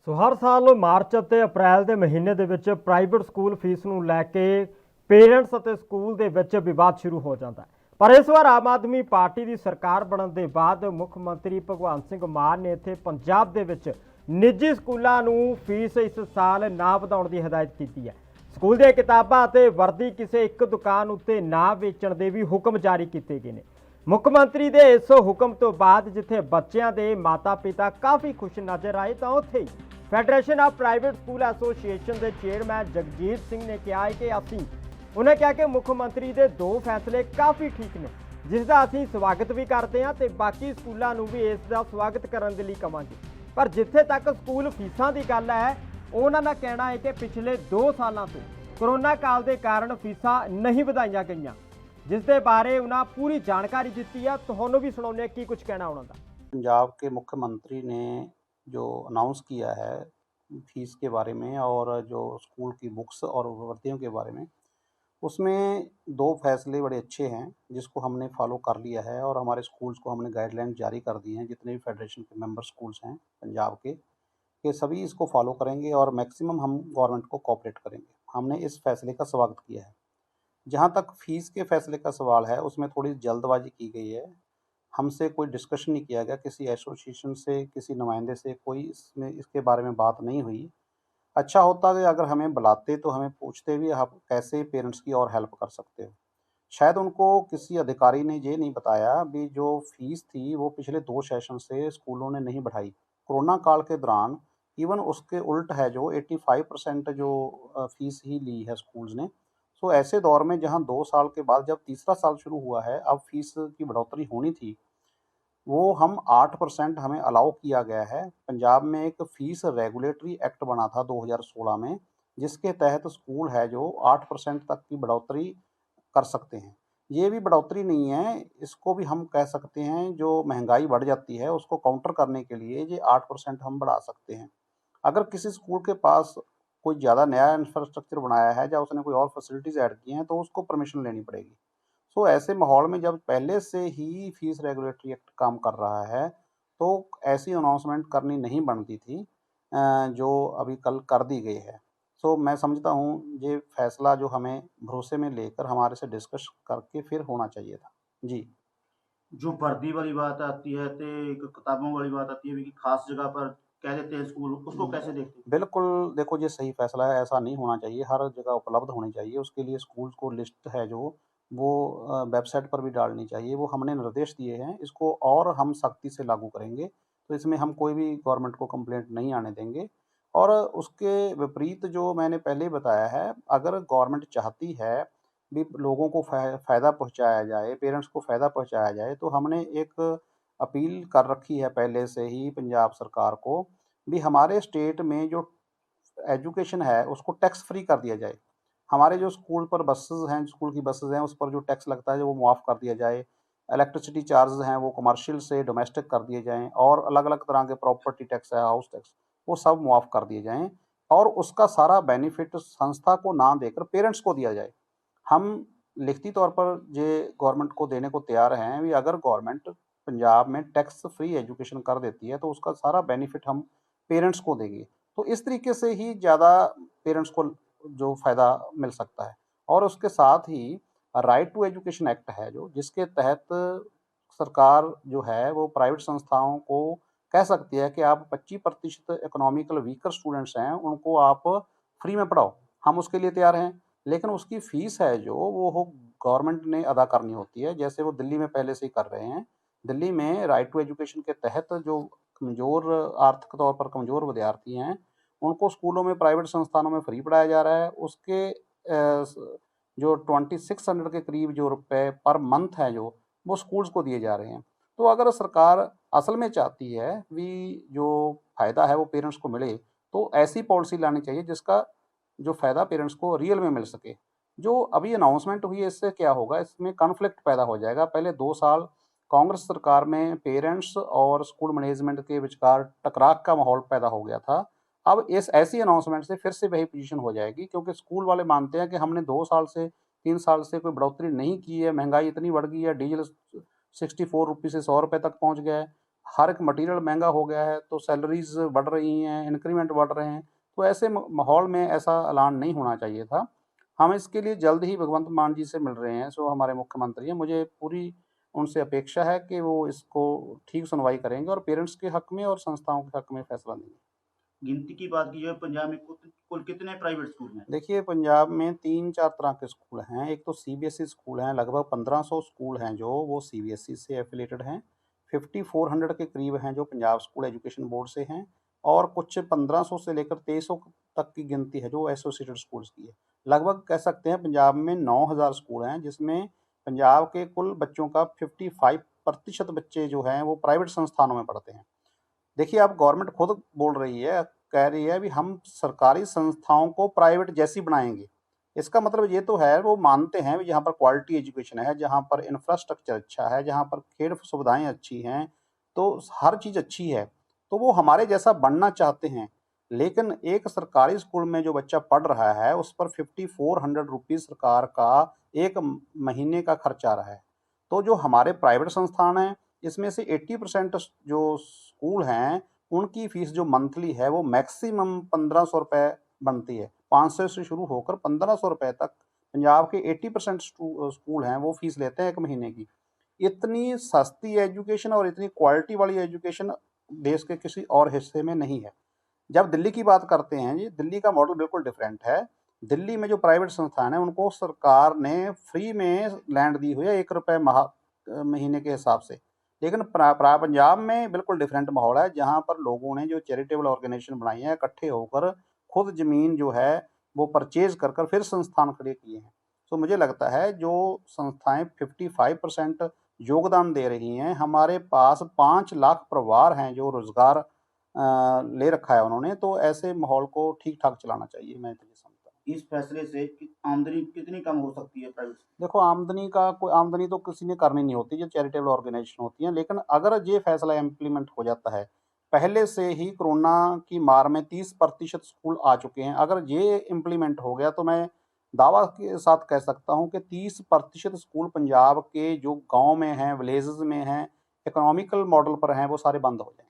ਸੋ ਹਰ ਸਾਲ ਮਾਰਚ ਅਤੇ ਅਪ੍ਰੈਲ ਦੇ ਮਹੀਨੇ ਦੇ ਵਿੱਚ ਪ੍ਰਾਈਵੇਟ ਸਕੂਲ ਫੀਸ ਨੂੰ ਲੈ ਕੇ ਪੇਰੈਂਟਸ ਅਤੇ ਸਕੂਲ ਦੇ ਵਿੱਚ ਵਿਵਾਦ ਸ਼ੁਰੂ ਹੋ ਜਾਂਦਾ ਹੈ। ਪਰ ਇਸ ਵਾਰ ਆਮ ਆਦਮੀ ਪਾਰਟੀ ਦੀ ਸਰਕਾਰ ਬਣਨ ਦੇ ਬਾਅਦ ਮੁੱਖ ਮੰਤਰੀ ਭਗਵੰਤ ਸਿੰਘ ਮਾਨ ਨੇ ਇੱਥੇ ਪੰਜਾਬ ਦੇ ਵਿੱਚ ਨਿੱਜੀ ਸਕੂਲਾਂ ਨੂੰ ਫੀਸ ਇਸ ਸਾਲ ਨਾ ਵਧਾਉਣ ਦੀ ਹਦਾਇਤ ਕੀਤੀ ਹੈ। ਸਕੂਲ ਦੀਆਂ ਕਿਤਾਬਾਂ ਅਤੇ ਵਰਦੀ ਕਿਸੇ ਇੱਕ ਦੁਕਾਨ ਉੱਤੇ ਨਾ ਵੇਚਣ ਦੇ ਵੀ ਹੁਕਮ ਜਾਰੀ ਕੀਤੇ ਗਏ ਨੇ। ਮੁੱਖ ਮੰਤਰੀ ਦੇ ਇਸ ਹੁਕਮ ਤੋਂ ਬਾਅਦ ਜਿੱਥੇ ਬੱਚਿਆਂ ਦੇ ਮਾਤਾ-ਪਿਤਾ ਕਾਫੀ ਖੁਸ਼ ਨਜ਼ਰ ਆਏ ਤਾਂ ਉੱਥੇ federation of private school association ਦੇ ਚੇਅਰਮੈਨ ਜਗਜੀਤ ਸਿੰਘ ਨੇ ਕਿਹਾ ਹੈ ਕਿ ਉਹਨੇ ਕਿਹਾ ਕਿ ਮੁੱਖ ਮੰਤਰੀ ਦੇ ਦੋ ਫੈਸਲੇ ਕਾਫੀ ਠੀਕ ਨੇ, ਜਿਸ ਦਾ ਅਸੀਂ ਸਵਾਗਤ ਵੀ ਕਰਦੇ ਹਾਂ ਤੇ ਬਾਕੀ ਸਕੂਲਾਂ ਨੂੰ ਵੀ ਇਸ ਦਾ ਸਵਾਗਤ ਕਰਨ ਦੇ ਲਈ ਕਵਾਂਗੇ। ਪਰ ਜਿੱਥੇ ਤੱਕ ਸਕੂਲ ਫੀਸਾਂ ਦੀ ਗੱਲ ਹੈ, ਉਹਨਾਂ ਦਾ ਕਹਿਣਾ ਹੈ ਕਿ ਪਿਛਲੇ 2 ਸਾਲਾਂ ਤੋਂ ਕੋਰੋਨਾ ਕਾਲ ਦੇ ਕਾਰਨ ਫੀਸਾਂ ਨਹੀਂ ਵਧਾਈਆਂ ਗਈਆਂ, जिस दे बारे उन्हें पूरी जानकारी दी है। तुहानू भी सुनाने की कुछ कहना उन्होंने। पंजाब के मुख्यमंत्री ने जो अनाउंस किया है फीस के बारे में और जो स्कूल की बुक्स और वर्दियों के बारे में, उसमें 2 फैसले बड़े अच्छे हैं जिसको हमने फॉलो कर लिया है और हमारे स्कूल्स को हमने गाइडलाइन जारी कर दी हैं। जितने भी फेडरेशन के मेंबर स्कूल्स हैं पंजाब के सभी इसको फॉलो करेंगे और मैक्सिमम हम गवर्नमेंट को कोऑपरेट करेंगे। हमने इस फैसले का स्वागत किया है। जहाँ तक फ़ीस के फैसले का सवाल है, उसमें थोड़ी जल्दबाजी की गई है। हमसे कोई डिस्कशन नहीं किया गया, किसी एसोसिएशन से, किसी नुमाइंदे से कोई इसके बारे में बात नहीं हुई। अच्छा होता कि अगर हमें बुलाते तो हमें पूछते भी आप कैसे पेरेंट्स की और हेल्प कर सकते हो। शायद उनको किसी अधिकारी ने ये नहीं बताया भी जो फ़ीस थी वो पिछले 2 सेशन से स्कूलों ने नहीं बढ़ाई। कोरोना काल के दौरान इवन उसके उल्ट है, जो 85% जो फ़ीस ही ली है स्कूल्स ने। सो ऐसे दौर में जहाँ 2 साल के बाद जब तीसरा साल शुरू हुआ है, अब फीस की बढ़ोतरी होनी थी, वो हम 8% हमें अलाउ किया गया है। पंजाब में एक फ़ीस रेगुलेटरी एक्ट बना था 2016 में, जिसके तहत स्कूल है जो 8% तक की बढ़ोतरी कर सकते हैं। ये भी बढ़ोतरी नहीं है, इसको भी हम कह सकते हैं जो महंगाई बढ़ जाती है उसको काउंटर करने के लिए ये 8% हम बढ़ा सकते हैं। अगर किसी स्कूल के पास कोई ज़्यादा नया इंफ्रास्ट्रक्चर बनाया है या उसने कोई और फैसिलिटीज़ ऐड की हैं तो उसको परमिशन लेनी पड़ेगी। सो ऐसे माहौल में जब पहले से ही फीस रेगुलेटरी एक्ट काम कर रहा है तो ऐसी अनाउंसमेंट करनी नहीं बनती थी, जो अभी कल कर दी गई है। सो मैं समझता हूँ ये फैसला जो हमें भरोसे में लेकर हमारे से डिस्कस करके फिर होना चाहिए था। जी। जो वर्दी वाली बात आती है ते एक किताबों वाली बात आती है भी कि खास जगह पर कह देते हैं स्कूल, उसको कैसे देखते हैं? बिल्कुल, देखो ये सही फ़ैसला है, ऐसा नहीं होना चाहिए, हर जगह उपलब्ध होनी चाहिए। उसके लिए स्कूल्स को लिस्ट है जो वो वेबसाइट पर भी डालनी चाहिए, वो हमने निर्देश दिए हैं, इसको और हम सख्ती से लागू करेंगे। तो इसमें हम कोई भी गवर्नमेंट को कंप्लेंट नहीं आने देंगे। और उसके विपरीत जो मैंने पहले ही बताया है, अगर गवर्नमेंट चाहती है भी लोगों को फ़ायदा पहुँचाया जाए, पेरेंट्स को फ़ायदा पहुँचाया जाए, तो हमने एक अपील कर रखी है पहले से ही पंजाब सरकार को भी हमारे स्टेट में जो एजुकेशन है उसको टैक्स फ्री कर दिया जाए। हमारे जो स्कूल पर बसेस हैं, स्कूल की बसेस हैं, उस पर जो टैक्स लगता है वो मुआफ़ कर दिया जाए। इलेक्ट्रिसिटी चार्जेस हैं वो कमर्शियल से डोमेस्टिक कर दिए जाएँ और अलग-अलग तरह के प्रॉपर्टी टैक्स है, हाउस टैक्स, वो सब मुआफ़ कर दिए जाएँ और उसका सारा बेनिफिट संस्था को ना देकर पेरेंट्स को दिया जाए। हम लिखती तौर पर ये गवर्नमेंट को देने को तैयार हैं भी अगर गवर्नमेंट पंजाब में टैक्स फ्री एजुकेशन कर देती है तो उसका सारा बेनिफिट हम पेरेंट्स को देंगे। तो इस तरीके से ही ज़्यादा पेरेंट्स को जो फ़ायदा मिल सकता है। और उसके साथ ही राइट टू एजुकेशन एक्ट है जो, जिसके तहत सरकार जो है वो प्राइवेट संस्थाओं को कह सकती है कि आप 25% इकोनॉमिकल वीकर स्टूडेंट्स हैं उनको आप फ्री में पढ़ाओ। हम उसके लिए तैयार हैं, लेकिन उसकी फ़ीस है जो वो गवर्नमेंट ने अदा करनी होती है, जैसे वो दिल्ली में पहले से ही कर रहे हैं। दिल्ली में राइट टू एजुकेशन के तहत जो कमज़ोर आर्थिक तौर पर कमज़ोर विद्यार्थी हैं, उनको स्कूलों में प्राइवेट संस्थानों में फ्री पढ़ाया जा रहा है। उसके जो 2600 के करीब जो रुपए पर मंथ हैं जो, वो स्कूल्स को दिए जा रहे हैं। तो अगर सरकार असल में चाहती है भी जो फ़ायदा है वो पेरेंट्स को मिले, तो ऐसी पॉलिसी लानी चाहिए जिसका जो फ़ायदा पेरेंट्स को रियल में मिल सके। जो अभी अनाउंसमेंट हुई है इससे क्या होगा, इसमें कॉन्फ्लिक्ट पैदा हो जाएगा। पहले 2 साल कांग्रेस सरकार में पेरेंट्स और स्कूल मैनेजमेंट के विचकार टकराव का माहौल पैदा हो गया था। अब इस ऐसी अनाउंसमेंट से फिर से वही पोजीशन हो जाएगी, क्योंकि स्कूल वाले मानते हैं कि हमने 2 साल से 3 साल से कोई बढ़ोतरी नहीं की है, महंगाई इतनी बढ़ गई है, डीजल 64 रुपये से ₹100 तक पहुँच गया है। हर एक मटेरियल महंगा हो गया है, तो सैलरीज बढ़ रही हैं, इंक्रीमेंट बढ़ रहे हैं। तो ऐसे माहौल में ऐसा ऐलान नहीं होना चाहिए था। हम इसके लिए जल्द ही भगवंत मान जी से मिल रहे हैं, जो हमारे मुख्यमंत्री हैं। मुझे पूरी उनसे अपेक्षा है कि वो इसको ठीक सुनवाई करेंगे और पेरेंट्स के हक में और संस्थाओं के हक में फैसला लेंगे। गिनती की बात की जाए पंजाब में कुल कितने प्राइवेट स्कूल हैं? देखिए, पंजाब में 3-4 तरह के स्कूल हैं। एक तो सीबीएसई स्कूल हैं, लगभग 1500 स्कूल हैं जो वो सीबीएसई से एफ़िलिएटेड हैं। 5400 के करीब हैं जो पंजाब स्कूल एजुकेशन बोर्ड से हैं, और कुछ 1500 से लेकर 2300 तक की गिनती है जो एसोसिएटेड स्कूल्स की है। लगभग कह सकते हैं पंजाब में 9000 स्कूल हैं, जिसमें पंजाब के कुल बच्चों का 55% बच्चे जो हैं वो प्राइवेट संस्थानों में पढ़ते हैं। देखिए, अब गवर्नमेंट खुद बोल रही है, कह रही है, भी हम सरकारी संस्थाओं को प्राइवेट जैसी बनाएँगे। इसका मतलब ये तो है, वो मानते हैं, जहाँ पर क्वालिटी एजुकेशन है, जहाँ पर इंफ्रास्ट्रक्चर अच्छा है, जहाँ पर खेल सुविधाएँ अच्छी हैं, तो हर चीज़ अच्छी है, तो वो हमारे जैसा बनना चाहते हैं। लेकिन एक सरकारी स्कूल में जो बच्चा पढ़ रहा है, उस पर ₹5400 सरकार का 1 महीने का खर्च आ रहा है। तो जो हमारे प्राइवेट संस्थान हैं, इसमें से 80% जो स्कूल हैं, उनकी फ़ीस जो मंथली है वो मैक्सिमम ₹1500 बनती है। 500 से शुरू होकर ₹1500 तक पंजाब के 80% स्कूल हैं, वो फ़ीस लेते हैं 1 महीने की। इतनी सस्ती एजुकेशन और इतनी क्वालिटी वाली एजुकेशन देश के किसी और हिस्से में नहीं है। जब दिल्ली की बात करते हैं जी, दिल्ली का मॉडल बिल्कुल डिफरेंट है। दिल्ली में जो प्राइवेट संस्थान हैं, उनको सरकार ने फ्री में लैंड दी हुई है, ₹1 महीने के हिसाब से। लेकिन पंजाब में बिल्कुल डिफरेंट माहौल है, जहाँ पर लोगों ने जो चैरिटेबल ऑर्गेनाइजेशन बनाई है, इकट्ठे होकर खुद ज़मीन जो है वो परचेज़ कर फिर संस्थान खड़े किए हैं। तो मुझे लगता है जो संस्थाएँ 55% योगदान दे रही हैं, हमारे पास 5 लाख परिवार हैं जो रोज़गार ले रखा है उन्होंने, तो ऐसे माहौल को ठीक-ठाक चलाना चाहिए, मैं तो ये समझता हूँ। इस फैसले से आमदनी कितनी कम हो सकती है प्राइवेट? देखो, आमदनी तो किसी ने करनी नहीं होती, जो चैरिटेबल ऑर्गेनाइजेशन होती हैं, लेकिन अगर ये फैसला इम्प्लीमेंट हो जाता है, पहले से ही कोरोना की मार में 30% स्कूल आ चुके हैं। अगर ये इम्प्लीमेंट हो गया, तो मैं दावा के साथ कह सकता हूँ कि 30% स्कूल पंजाब के जो गाँव में हैं, विलेजेज़ में हैं, इकोनॉमिकल मॉडल पर हैं, वो सारे बंद हो जाएँगे।